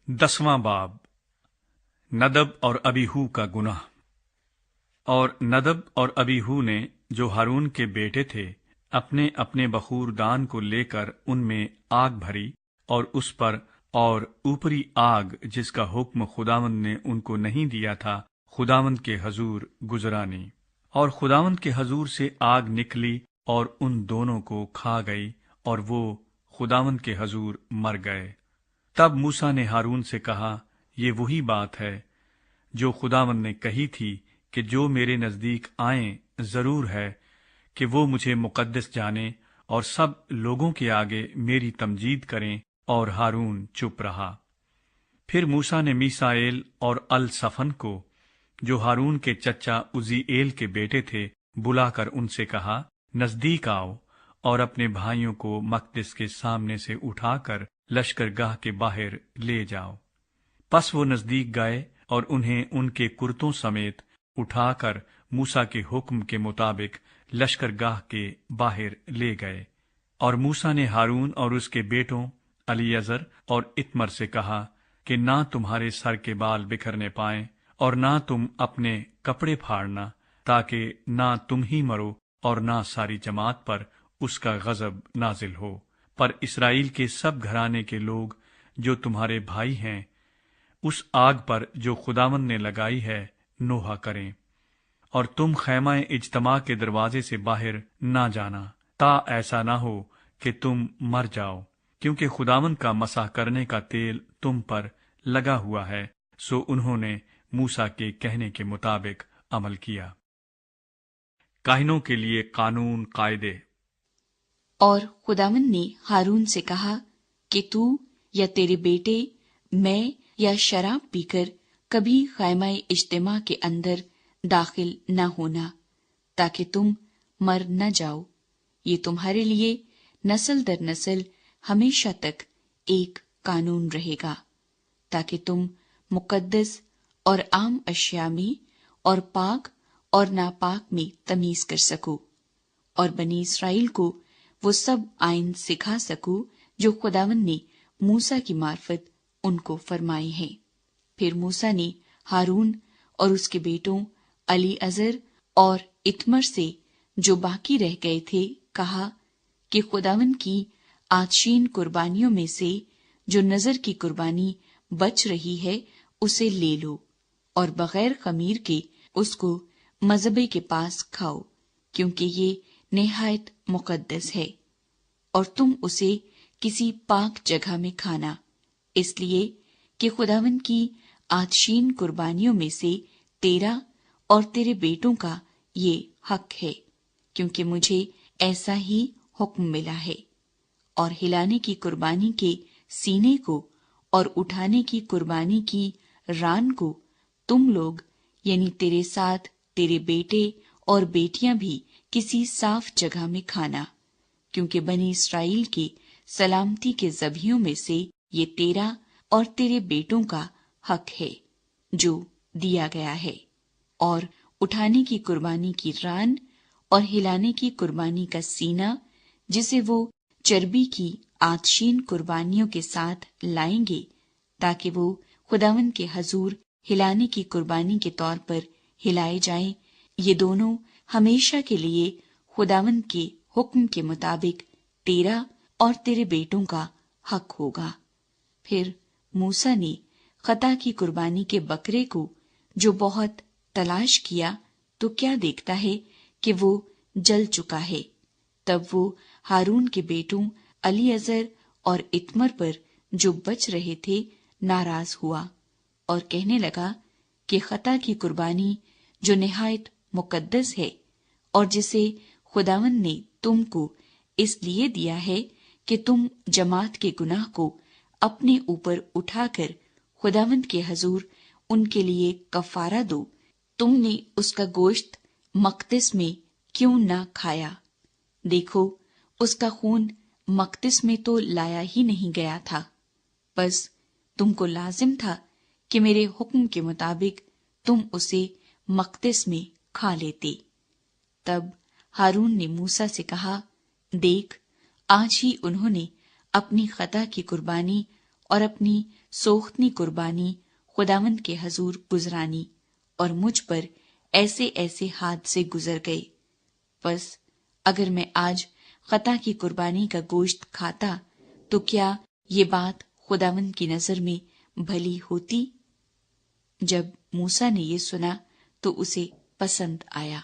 10वां बाब नदब और अबीहू का गुनाह। और नदब और अबीहू ने, जो हारून के बेटे थे, अपने अपने बखूर दान को लेकर उनमें आग भरी और उस पर और ऊपरी आग जिसका हुक्म खुदावंद ने उनको नहीं दिया था, खुदावंद के हजूर गुजरानी। और खुदावंद के हजूर से आग निकली और उन दोनों को खा गई, और वो खुदावंद के हजूर मर गए। तब मूसा ने हारून से कहा, ये वही बात है जो खुदावंद ने कही थी कि जो मेरे नजदीक आए जरूर है कि वो मुझे मुकद्दस जाने और सब लोगों के आगे मेरी तमजीद करें। और हारून चुप रहा। फिर मूसा ने मीसाएल और अल सफन को, जो हारून के चचा उजीएल के बेटे थे, बुलाकर उनसे कहा, नजदीक आओ और अपने भाइयों को मकदस के सामने से उठाकर लश्करगाह के बाहर ले जाओ। पस वो नजदीक गए और उन्हें उनके कुर्तों समेत उठाकर मूसा के हुक्म के मुताबिक लश्करगाह के बाहर ले गए। और मूसा ने हारून और उसके बेटों अलीअजर और इत्मर से कहा कि ना तुम्हारे सर के बाल बिखरने पाएं और ना तुम अपने कपड़े फाड़ना, ताकि ना तुम ही मरो और ना सारी जमात पर उसका गजब नाजिल हो। पर इस्राएल के सब घराने के लोग जो तुम्हारे भाई हैं, उस आग पर जो खुदावंद ने लगाई है नोहा करें। और तुम खैमा इज्तमा के दरवाजे से बाहर ना जाना, ता ऐसा ना हो कि तुम मर जाओ, क्योंकि खुदावंद का मसाह करने का तेल तुम पर लगा हुआ है। सो उन्होंने मूसा के कहने के मुताबिक अमल किया। काहिनों के लिए कानून कायदे। और खुदावंद ने हारून से कहा कि तू या तेरे बेटे, मैं या शराब पीकर कभी खैमा इज्तिमा के अंदर दाखिल न होना, ताकि तुम मर न जाओ। ये तुम्हारे लिए नस्ल दर नस्ल हमेशा तक एक कानून रहेगा, ताकि तुम मुकद्दस और आम अशिया में और पाक और नापाक में तमीज कर सको, और बनी इस्राएल को वो सब आइन सिखा सको जो खुदावंद ने मूसा की मार्फत उनको फरमाए हैं। फिर मूसा ने हारून और उसके बेटों अलीअजर और इत्मर से, जो बाकी रह गए थे, कहा कि खुदावंद की आतशीन कुर्बानियों में से जो नजर की कुर्बानी बच रही है उसे ले लो और बगैर खमीर के उसको मज़बे के पास खाओ, क्योंकि ये निहायत मुकद्दस है। और तुम उसे किसी पाक जगह में खाना, इसलिए कि खुदावंद की आतशीन कुर्बानियों में से तेरा और तेरे बेटों का ये हक है, क्योंकि मुझे ऐसा ही हुक्म मिला है। और हिलाने की कुर्बानी के सीने को और उठाने की कुर्बानी की रान को तुम लोग, यानी तेरे साथ तेरे बेटे और बेटियां भी किसी साफ जगह में खाना, क्योंकि बनी इस्राएल के सलामती के ज़बीहों में से ये तेरा और तेरे बेटों का हक है जो दिया गया है। और उठाने की कुर्बानी की रान और हिलाने की कुर्बानी का सीना, जिसे वो चर्बी की आतशीन कुर्बानियों के साथ लाएंगे, ताकि वो खुदावंद के हजूर हिलाने की कुर्बानी के तौर पर हिलाए जाएं, ये दोनों हमेशा के लिए खुदावंद के हुक्म के मुताबिक तेरा और तेरे बेटों का हक होगा। फिर मूसा ने खता की कुर्बानी के बकरे को, जो बहुत तलाश किया, तो क्या देखता है कि वो जल चुका है। तब वो हारून के बेटों अलीअजर और इत्मर पर, जो बच रहे थे, नाराज हुआ और कहने लगा कि खता की कुर्बानी जो निहायत मुकद्दस है और जिसे खुदावंद ने तुमको इसलिए दिया है कि तुम जमात के गुनाह को अपने ऊपर उठाकर खुदावंद के हजूर उनके लिए कफारा दो, तुमने उसका गोश्त मकदिस में क्यों न खाया? देखो, उसका खून मकदिस में तो लाया ही नहीं गया था। बस तुमको लाजिम था कि मेरे हुक्म के मुताबिक तुम उसे मकदिस में खा लेते। तब हारून ने मूसा से कहा, देख, आज ही उन्होंने अपनी खता की कुर्बानी और अपनी سوختنی قربانی خداوند کے حضور گزرانی، اور مجھ پر ایسے ایسے حادثے گزر گئے۔ بس اگر میں آج خطا کی قربانی کا گوشت کھاتا تو کیا یہ بات خداوند کی نظر میں بھلی ہوتی؟ جب موسیٰ نے یہ سنا تو اسے پسند آیا۔